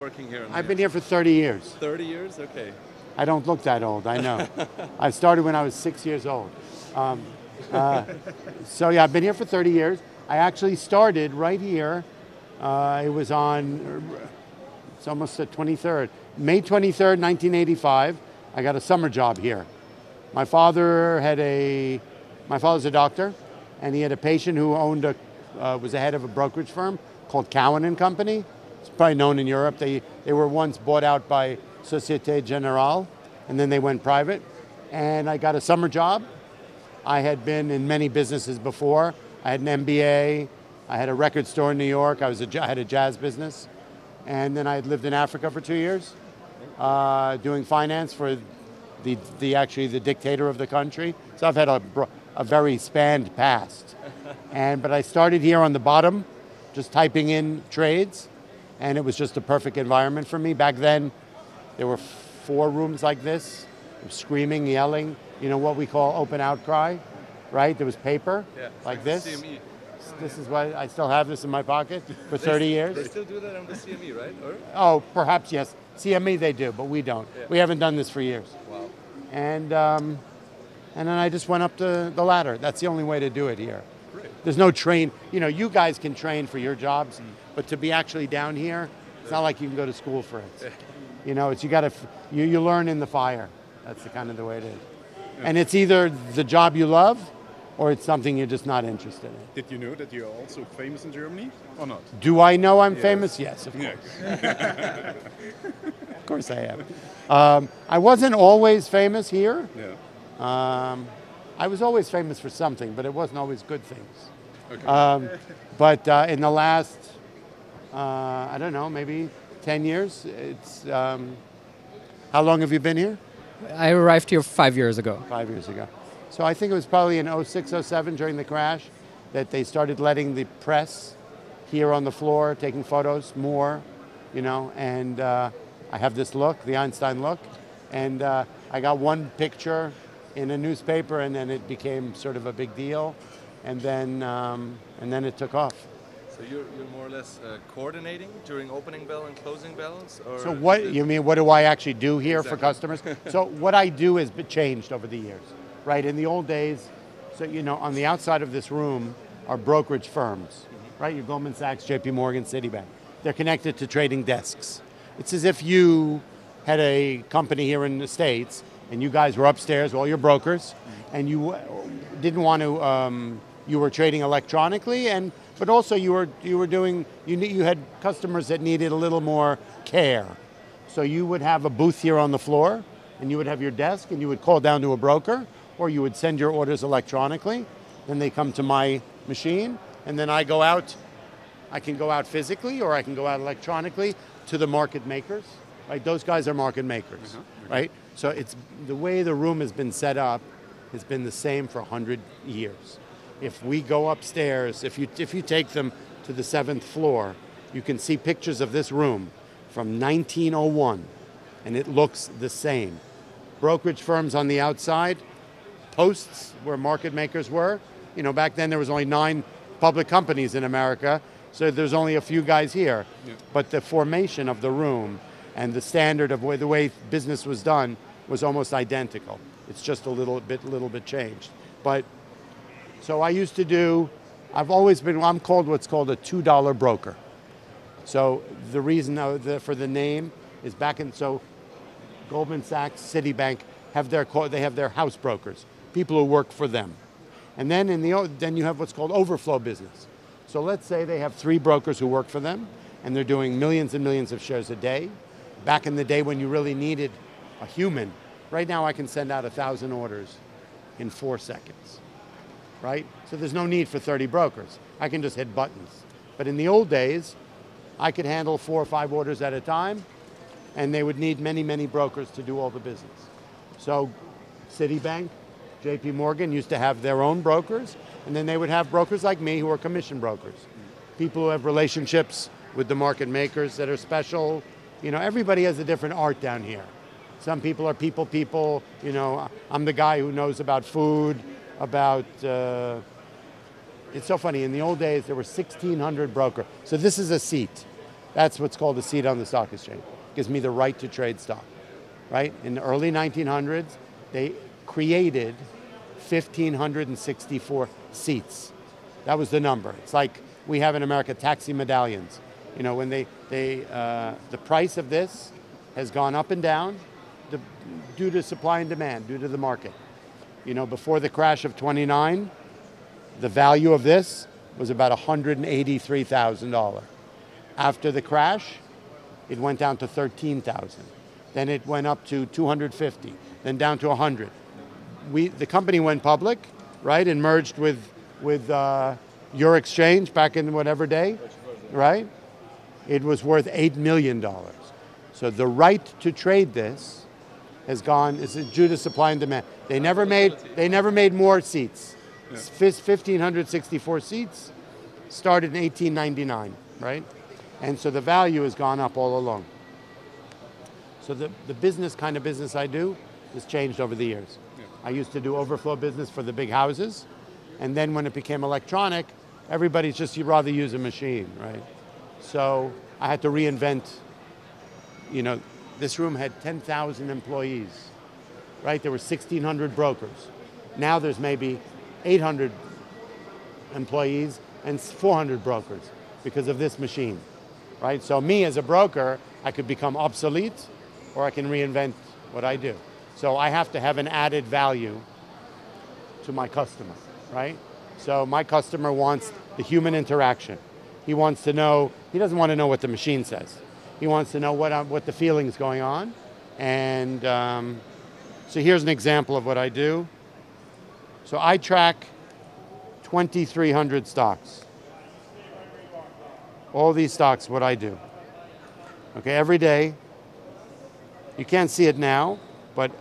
Working here? I've been here for 30 years. 30 years? Okay. I don't look that old, I know. I started when I was 6 years old. So yeah, I've been here for 30 years. I actually started right here. It was on, it's almost the 23rd. May 23rd, 1985, I got a summer job here. My father's a doctor, and he had a patient who was the head of a brokerage firm called Cowan and Company. It's probably known in Europe. They were once bought out by Societe Generale, and then they went private. And I got a summer job. I had been in many businesses before. I had an MBA. I had a record store in New York. I had a jazz business. And then I had lived in Africa for 2 years, doing finance for the dictator of the country. So I've had a very spanned past. But I started here on the bottom, just typing in trades, and it was just a perfect environment for me. Back then, there were 4 rooms like this, screaming, yelling, you know what we call open outcry, right? There was paper, like this. CME. This is why I still have this in my pocket for 30 years. They still do that on the CME, right? Or? Oh, perhaps, yes. CME they do, but we don't. Yeah. We haven't done this for years. Wow. And then I just went up the ladder. That's the only way to do it here. Great. There's no train. You know, you guys can train for your jobs, but to be actually down here, it's not like you can go to school for it. You know, you learn in the fire. That's the way it is. Yeah. And it's either the job you love, or it's something you're just not interested in. Did you know that you're also famous in Germany, or not? Do I know I'm famous? Yes, of course. Yeah. Of course I am. I wasn't always famous here. Yeah. I was always famous for something, but it wasn't always good things. Okay. But in the last, I don't know, maybe 10 years, it's, how long have you been here? I arrived here 5 years ago. 5 years ago. So I think it was probably in 06, 07 during the crash that they started letting the press here on the floor, taking photos more, you know, and I have this look, the Einstein look, and I got one picture in a newspaper, and then it became sort of a big deal, and then it took off. So you're more or less coordinating during opening bell and closing bells? Or so what, you mean, what do I actually do here for customers? So what I do has been changed over the years, right? In the old days, so you know, on the outside of this room are brokerage firms, right? Your Goldman Sachs, JP Morgan, Citibank. They're connected to trading desks. It's as if you had a company here in the States and you guys were upstairs, all your brokers, and you didn't want to, you were trading electronically, but also you had customers that needed a little more care. So you would have a booth here on the floor, and you would have your desk, and you would call down to a broker, or you would send your orders electronically, then they come to my machine, and then I go out. I can go out physically, or I can go out electronically to the market makers, right? Those guys are market makers, right? So it's the way the room has been set up has been the same for 100 years. If we go upstairs, if you take them to the 7th floor, you can see pictures of this room from 1901, and it looks the same. Brokerage firms on the outside, posts where market makers were. You know, back then there was only 9 public companies in America, so there's only a few guys here. Yeah. But the formation of the room and the standard of the way business was done was almost identical. It's just a little bit changed. But so I used to do, I'm called what's called a $2 broker. So the reason for the name is so Goldman Sachs, Citibank they have their house brokers, people who work for them. And then then you have what's called overflow business. So let's say they have 3 brokers who work for them, and they're doing millions and millions of shares a day. Back in the day when you really needed a human, right now I can send out 1,000 orders in 4 seconds, right? So there's no need for 30 brokers. I can just hit buttons. But in the old days, I could handle 4 or 5 orders at a time, and they would need many, many brokers to do all the business. So Citibank, JP Morgan used to have their own brokers, and then they would have brokers like me who are commission brokers. People who have relationships with the market makers that are special. You know, everybody has a different art down here. Some people are people, you know, I'm the guy who knows about food, about, it's so funny, in the old days there were 1,600 brokers. So this is a seat. That's what's called a seat on the stock exchange. Gives me the right to trade stock, right? In the early 1900s, they created 1,564 seats. That was the number. It's like we have in America taxi medallions. You know, when the price of this has gone up and down due to supply and demand, due to the market. You know, before the crash of 29, the value of this was about $183,000. After the crash, it went down to 13,000. Then it went up to 250, then down to 100. The company went public, right, and merged with your exchange back in whatever day, right? It was worth $8 million. So the right to trade this has gone, is due to supply and demand. They never made more seats. Yeah. 1,564 seats, started in 1899, right? And so the value has gone up all along. So the kind of business I do has changed over the years. Yeah. I used to do overflow business for the big houses, and then when it became electronic, everybody's just, you'd rather use a machine, right? So I had to reinvent, you know, this room had 10,000 employees, right? There were 1,600 brokers. Now there's maybe 800 employees and 400 brokers because of this machine, right? So me as a broker, I could become obsolete or I can reinvent what I do. So I have to have an added value to my customer, right? So my customer wants the human interaction. He wants to know, he doesn't want to know what the machine says. He wants to know what the feeling's going on. And so here's an example of what I do. So I track 2,300 stocks. All these stocks, what I do. Okay, every day. You can't see it now, but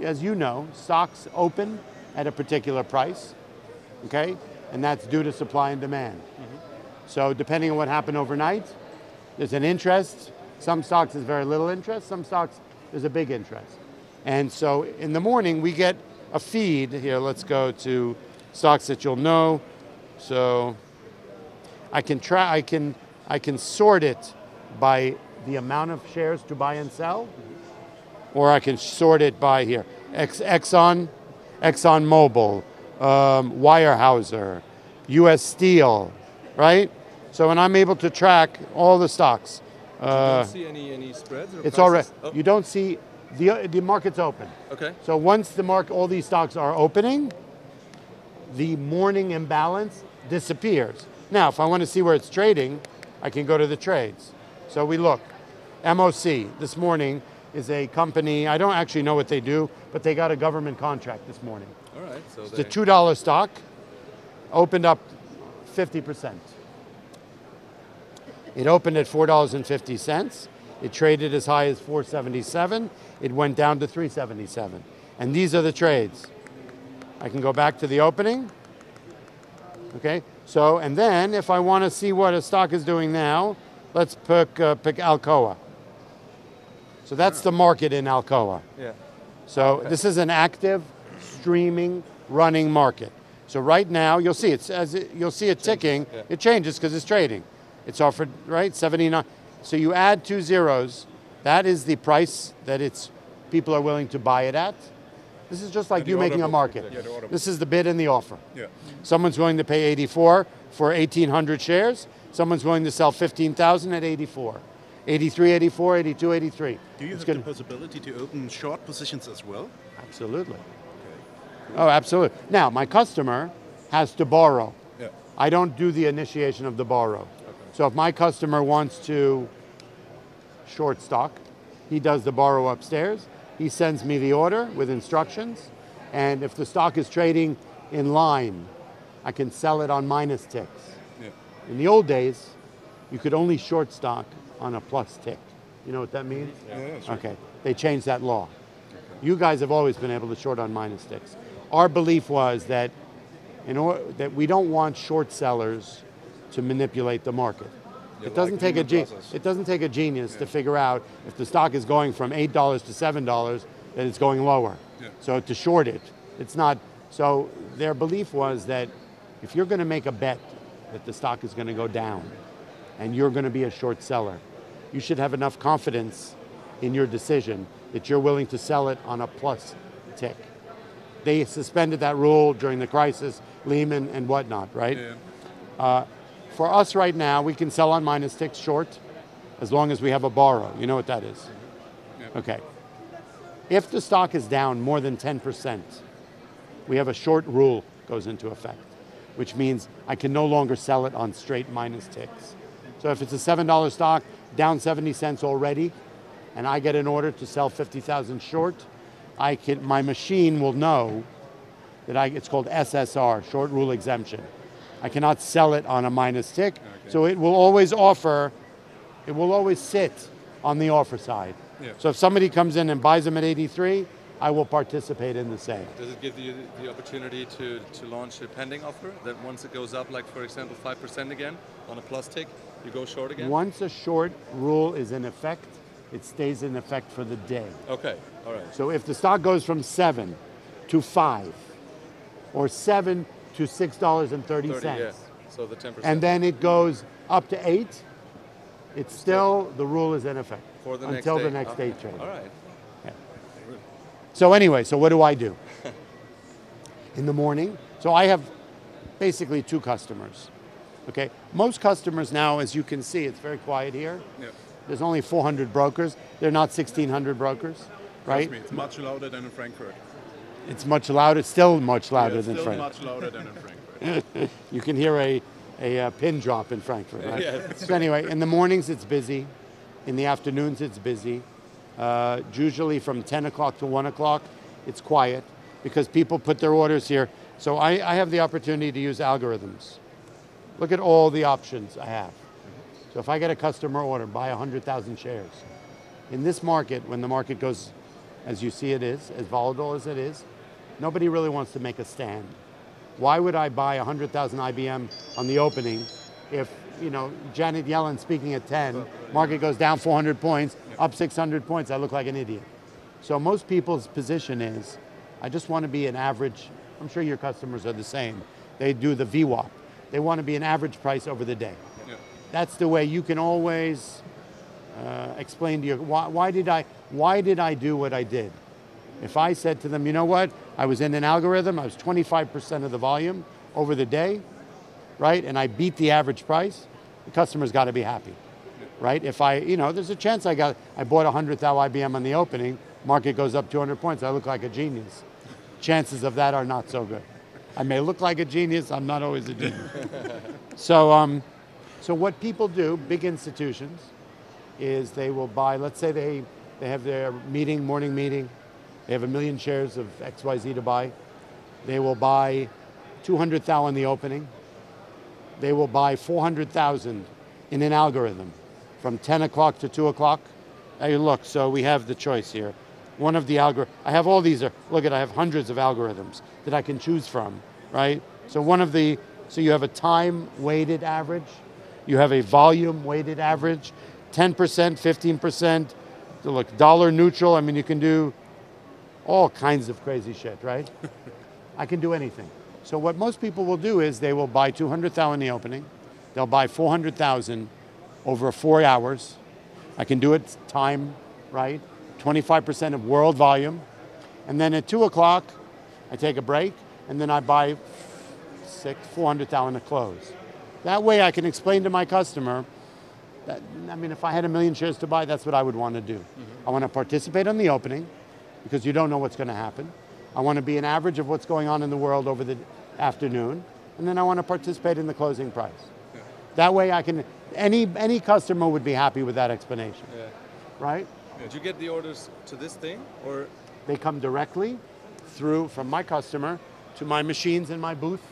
as you know, stocks open at a particular price, okay? And that's due to supply and demand. Mm-hmm. So depending on what happened overnight, there's an interest. Some stocks there's very little interest. Some stocks there's a big interest. And so in the morning we get a feed. Here, let's go to stocks that you'll know. So I can sort it by the amount of shares to buy and sell, or I can sort it by here. Exxon Mobil, Weyerhaeuser, U.S. Steel, right? So when I'm able to track all the stocks. You don't see any spreads or it's prices? already, Oh. you don't see, the market's open. Okay. So once the market, all these stocks are opening, the morning imbalance disappears. Now, if I want to see where it's trading, I can go to the trades. So we look. MOC, this morning, is a company, I don't actually know what they do, but they got a government contract this morning. All right. So it's a $2 stock, opened up 50%. It opened at $4.50. It traded as high as $4.77. It went down to $3.77. And these are the trades. I can go back to the opening. Okay, so, and then if I want to see what a stock is doing now, let's pick Alcoa. So that's the market in Alcoa. Yeah. So this is an active, streaming, running market. So right now, you'll see you'll see it ticking. Yeah. It changes because it's trading. It's offered, right, 79. So you add 2 zeros. That is the price that people are willing to buy it at. This is just like you making a market. Yeah, the order book. This is the bid and the offer. Yeah. Someone's willing to pay 84 for 1,800 shares. Someone's willing to sell 15,000 at 84. 83, 84, 82, 83. Do you have the possibility to open short positions as well? Absolutely. Okay. Oh, absolutely. Now, my customer has to borrow. Yeah. I don't do the initiation of the borrow. Okay. So if my customer wants to short stock, he does the borrow upstairs. He sends me the order with instructions. And if the stock is trading in line, I can sell it on minus ticks. Yeah. In the old days, you could only short stock on a plus tick. You know what that means? Yeah, sure. Okay, they changed that law. Okay. You guys have always been able to short on minus ticks. Our belief was that that we don't want short sellers to manipulate the market. It doesn't take a genius to figure out if the stock is going from $8 to $7 that it's going lower. Yeah. So to short it, it's not. So their belief was that if you're going to make a bet that the stock is going to go down, and you're going to be a short seller. You should have enough confidence in your decision that you're willing to sell it on a plus tick. They suspended that rule during the crisis, Lehman and whatnot, right? Yeah. For us right now, we can sell on minus ticks short as long as we have a borrow. You know what that is? Yeah. Okay. If the stock is down more than 10%, we have a short rule goes into effect, which means I can no longer sell it on straight minus ticks. So if it's a $7 stock, down 70 cents already, and I get an order to sell 50,000 short, my machine will know that it's called SSR, short rule exemption. I cannot sell it on a minus tick, so it will always sit on the offer side. Yeah. So if somebody comes in and buys them at 83, I will participate in the same. Does it give you the opportunity to launch a pending offer that once it goes up, like for example 5% again on a plus tick, you go short again? Once a short rule is in effect, it stays in effect for the day. Okay, all right. So if the stock goes from 7 to 5, or 7 to $6.30, Yeah. So the 10%. and then it goes up to 8, it's still, the rule is in effect for the until next the day. next day trade. All right. So anyway, so what do I do? In the morning, so I have basically 2 customers, okay? Most customers now, as you can see, it's very quiet here. Yeah. There's only 400 brokers. They're not 1,600 brokers, right? Trust me, it's much louder than in Frankfurt. It's much louder, still much louder It's than still Frankfurt. much louder than in Frankfurt. You can hear a pin drop in Frankfurt, right? Yeah. So anyway, in the mornings it's busy. In the afternoons it's busy. Usually from 10 o'clock to 1 o'clock, it's quiet because people put their orders here. So I have the opportunity to use algorithms. Look at all the options I have. So if I get a customer order, buy 100,000 shares. In this market, when the market goes, as you see it is, as volatile as it is, nobody really wants to make a stand. Why would I buy 100,000 IBM on the opening if, you know, Janet Yellen speaking at 10, market goes down 400 points, up 600 points, I look like an idiot. So most people's position is, I just want to be an average, I'm sure your customers are the same. They do the VWAP. They want to be an average price over the day. Yeah. That's the way you can always explain to you, why did I do what I did? If I said to them, you know what, I was in an algorithm, I was 25% of the volume over the day, right? And I beat the average price, the customer's got to be happy, right? If there's a chance I bought 100 thou IBM on the opening, market goes up 200 points, I look like a genius. Chances of that are not so good. I may look like a genius, I'm not always a genius. So what people do, big institutions, is they will buy, let's say they have their morning meeting, they have 1 million shares of XYZ to buy. They will buy 200 thou in the opening. They will buy 400,000 in an algorithm from 10 o'clock to 2 o'clock. Hey, look, so we have the choice here. One of the I have all these, look at, I have hundreds of algorithms that I can choose from, right? So so you have a time weighted average, you have a volume weighted average, 10%, 15%, so look, dollar neutral, I mean, you can do all kinds of crazy shit, right? I can do anything. So what most people will do is they will buy 200 thou in the opening, they'll buy 400,000 over 4 hours. I can do it time, right? 25% of world volume. And then at 2 o'clock, I take a break, and then I buy 400 thou in a close. That way I can explain to my customer that, I mean, if I had 1 million shares to buy, that's what I would want to do. I want to participate on the opening, because you don't know what's going to happen. I want to be an average of what's going on in the world over the afternoon, and then I want to participate in the closing price. Yeah. That way I can, any customer would be happy with that explanation, right? Did you get the orders to this thing, or? They come directly through from my customer to my machines in my booth,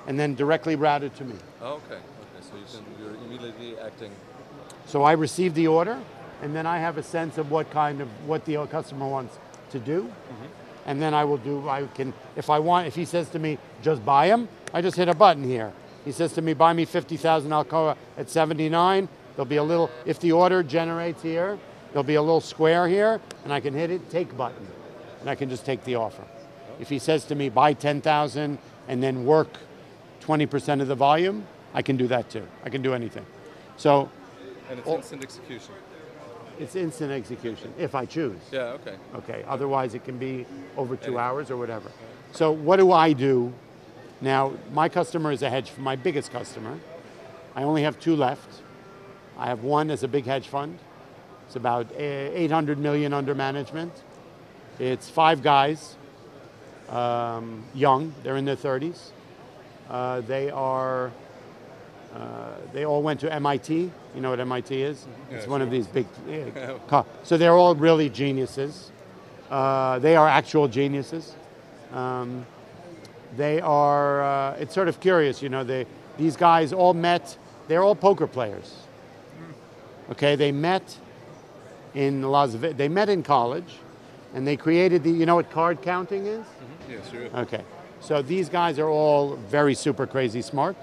and then directly routed to me. Oh, okay, so you're immediately acting. So I receive the order, and then I have a sense of what the customer wants to do, and then if he says to me, just buy them, I just hit a button here. He says to me, buy me 50,000 Alcoa at 79, there'll be a little, if the order generates here, there'll be a little square here, and I can hit it, take button, and I can just take the offer. If he says to me, buy 10,000 and then work 20% of the volume, I can do that too. I can do anything. So And it's instant execution. it's instant execution, if I choose. Yeah, okay. Okay, otherwise it can be over 2 hours or whatever. So what do I do? Now, my customer is a hedge, my biggest customer. I only have 2 left. I have one as a big hedge fund. It's about 800 million under management. It's 5 guys, young, they're in their 30s. They all went to MIT. You know what MIT is? It's one of these big, so they're all really geniuses. They are actual geniuses. They are, it's sort of curious, you know, these guys all met, they're all poker players. Okay, they met in Las Vegas, they met in college, and they created you know what card counting is? Yeah, sure. Okay, so these guys are all very super crazy smart,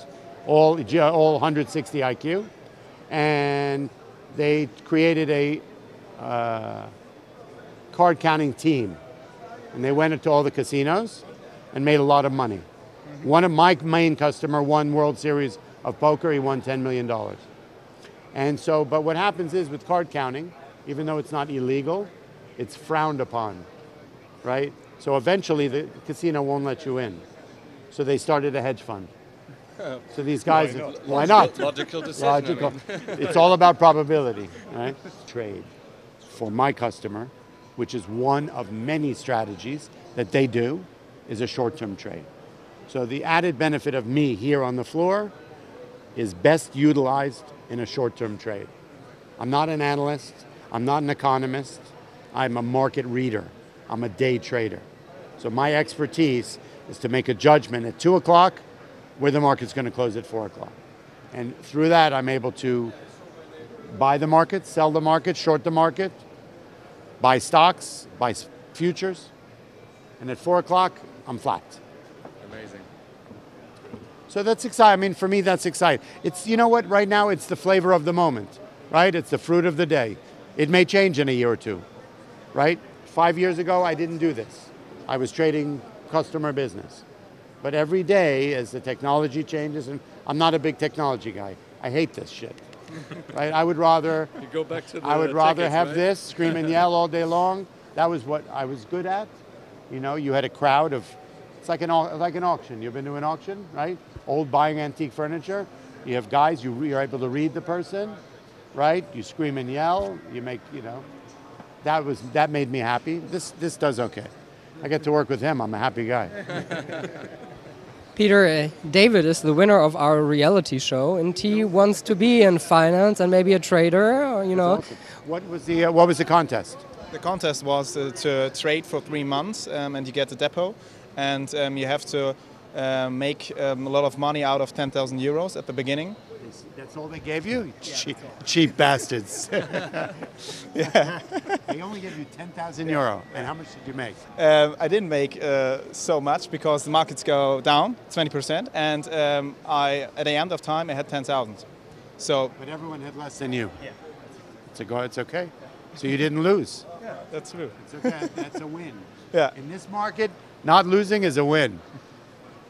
all 160 IQ, and they created a card counting team, and they went into all the casinos and made a lot of money. One of my main customer won World Series of Poker. He won $10 million. And so, but what happens is with card counting, even though it's not illegal, it's frowned upon, right? So eventually the casino won't let you in. So they started a hedge fund. So these guys, why not? Logical decision. Logical. I mean. It's all about probability, right? Trade for my customer, which is one of many strategies that they do, is a short-term trade. So the added benefit of me here on the floor is best utilized in a short-term trade. I'm not an analyst, I'm not an economist, I'm a market reader, I'm a day trader. So my expertise is to make a judgment at 2 o'clock where the market's going to close at 4 o'clock. And through that I'm able to buy the market, sell the market, short the market, buy stocks, buy futures, and at 4 o'clock I'm flat. Amazing. So that's exciting. I mean, for me, that's exciting. It's, you know what, right now, it's the flavor of the moment, right? It's the fruit of the day. It may change in a year or two, right? 5 years ago, I didn't do this. I was trading customer business. But every day, as the technology changes, and I'm not a big technology guy. I hate this shit, right? I would rather, You go back to the I would rather tickets, have right? this, scream and yell all day long. That was what I was good at. You know, you had a crowd of, it's like an auction. You've been to an auction, right? Old buying antique furniture. You have guys, you're able to read the person, right? You scream and yell, you make, you know, that made me happy. This does okay. I get to work with him, I'm a happy guy. Peter, David is the winner of our reality show, and he wants to be in finance and maybe a trader, or, you know. Awesome. What was the contest? The contest was to trade for 3 months, and you get the depot, and you have to make a lot of money out of 10,000 euros at the beginning. That's all they gave you? Cheap bastards. Yeah. They only gave you 10,000 euro. And how much did you make? I didn't make so much because the markets go down 20%, and at the end of time I had 10,000. So. But everyone had less than you. Yeah. It's okay. So you didn't lose. Yeah, that's true. It's okay. That's a win. Yeah. In this market, not losing is a win.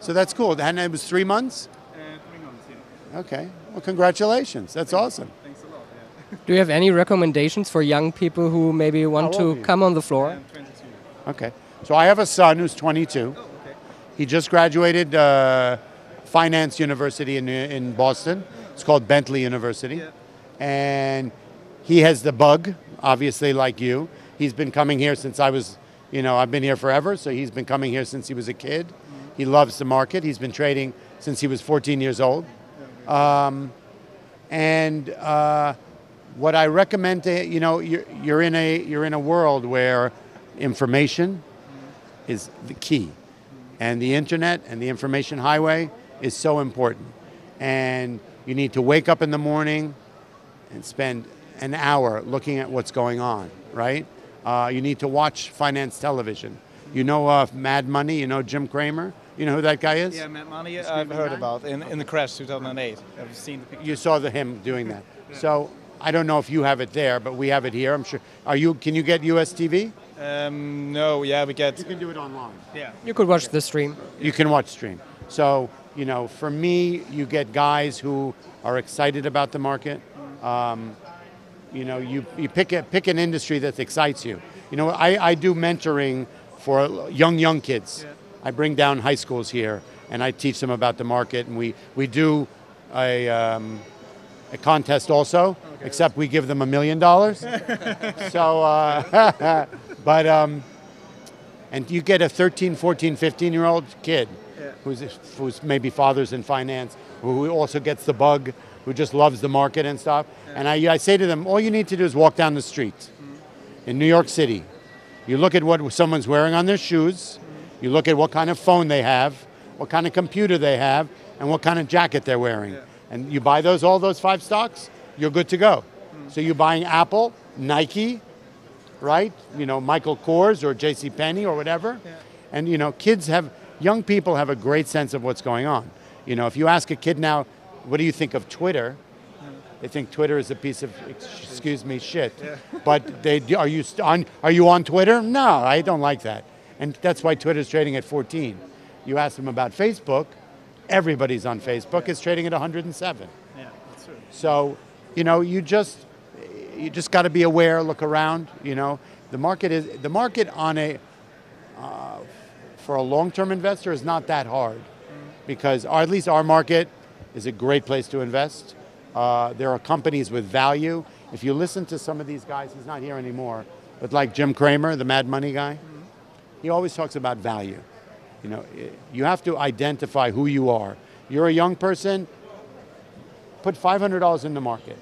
So that's cool. And it was 3 months? 3 months, yeah. Okay. Well, congratulations. That's awesome. Thanks a lot. Yeah. Do you have any recommendations for young people who maybe want How old are to you? come on the floor? I'm 22. Okay. So I have a son who's 22. Oh, okay. He just graduated Finance University in Boston. It's called Bentley University. Yeah. And he has the bug, obviously, like you. He's been coming here since I was, you know, I've been here forever, so he's been coming here since he was a kid. He loves the market. He's been trading since he was 14 years old. What I recommend to, you know, you're in a world where information is the key. And the internet and the information highway is so important. And you need to wake up in the morning and spend an hour looking at what's going on, right? You need to watch finance television. You know Mad Money, you know Jim Cramer? You know who that guy is? Yeah, Mad Money I've heard about in the crash 2008. I've seen the picture. You saw him doing that. So I don't know if you have it there, but we have it here. I'm sure. Can you get US TV? No, yeah, we get. You can do it online. Yeah. You could watch the stream. You can watch stream. So, you know, for me, you get guys who are excited about the market. You know, you pick an industry that excites you. You know, I do mentoring for young kids. Yeah. I bring down high schools here, and I teach them about the market, and we do a contest also, except we give them $1 million. So, but, and you get a 13, 14, 15-year-old kid who's maybe father's in finance, who also gets the bug, who just loves the market and stuff. And I say to them, all you need to do is walk down the street in New York City. You look at what someone's wearing on their shoes, you look at what kind of phone they have, what kind of computer they have, and what kind of jacket they're wearing. Yeah. And you buy all those 5 stocks, you're good to go. So you're buying Apple, Nike, right? You know, Michael Kors or JCPenney or whatever. Yeah. And you know, young people have a great sense of what's going on. You know, if you ask a kid now, what do you think of Twitter? They think Twitter is a piece of, excuse me, shit. Yeah. But are you on Twitter? No, I don't like that. And that's why Twitter's trading at 14. You ask them about Facebook, everybody's on Facebook. It's trading at 107. Yeah, that's true. So, you know, you just got to be aware, look around. You know, the market on for a long-term investor is not that hard, because at least our market is a great place to invest. There are companies with value. If you listen to some of these guys, he's not here anymore, but like Jim Cramer, the Mad Money guy, he always talks about value. You know, you have to identify who you are. You're a young person, put $500 in the market.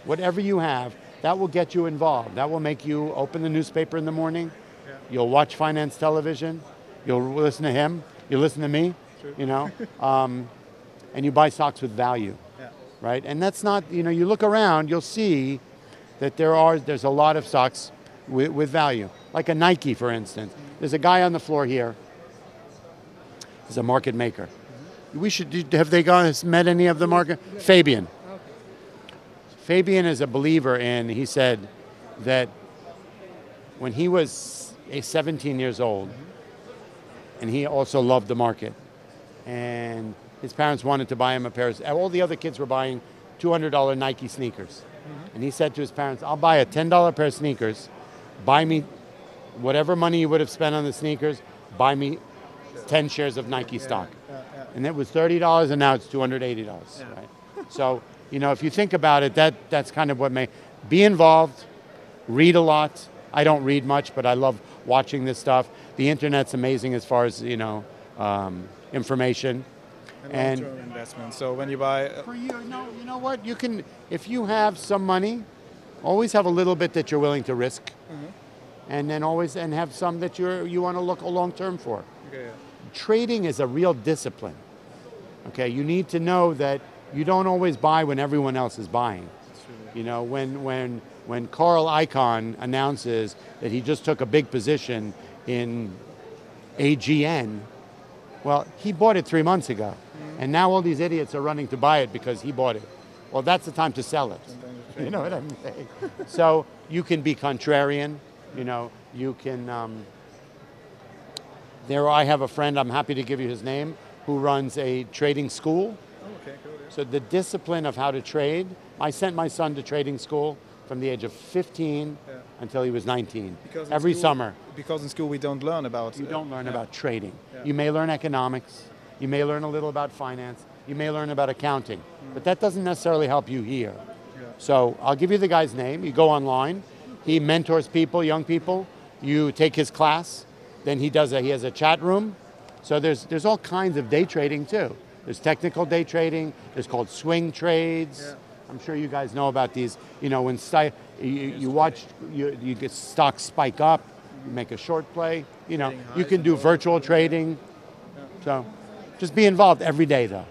Whatever you have, that will get you involved. That will make you open the newspaper in the morning. Yeah. You'll watch finance television. You'll listen to him. You'll listen to me. True. You know, and you buy stocks with value. Yeah. Right? And that's not, you know, you look around, you'll see that there's a lot of stocks with value. Like a Nike, for instance. There's a guy on the floor here. He's a market maker. Have they met any of the market? Fabian. Okay. Fabian is a believer in, he said that when he was 17 years old, and he also loved the market, and his parents wanted to buy him a pair of, all the other kids were buying $200 Nike sneakers. And he said to his parents, I'll buy a $10 pair of sneakers, buy me whatever money you would have spent on the sneakers, buy me 10 shares of Nike stock. And it was $30 and now it's $280, right? So, you know, if you think about it, that's kind of what be involved, read a lot. I don't read much, but I love watching this stuff. The internet's amazing as far as, you know, information. And long-term investment. So when you buy... For you know what? You can, if you have some money, always have a little bit that you're willing to risk. And then have some that you want to look a long-term for. Okay, yeah. Trading is a real discipline. Okay, you need to know that you don't always buy when everyone else is buying. You know, when Carl Icahn announces that he just took a big position in AGN, well, he bought it 3 months ago, and now all these idiots are running to buy it because he bought it. Well, that's the time to sell it. You know what I'm saying? So you can be contrarian. You know, you can. I have a friend, I'm happy to give you his name, who runs a trading school. Oh, okay, cool. Yeah. So the discipline of how to trade, I sent my son to trading school from the age of 15 until he was 19, every summer. Because in school we don't learn about... You don't learn about trading. Yeah. You may learn economics, you may learn a little about finance, you may learn about accounting, but that doesn't necessarily help you here. Yeah. So I'll give you the guy's name, you go online, he mentors people, young people, you take his class, then he has a chat room. So there's all kinds of day trading too. There's technical day trading, there's called swing trades. Yeah. I'm sure you guys know about these. You know, when you get stocks spike up, you make a short play. You know, you can do virtual trading. Yeah. So just be involved every day though.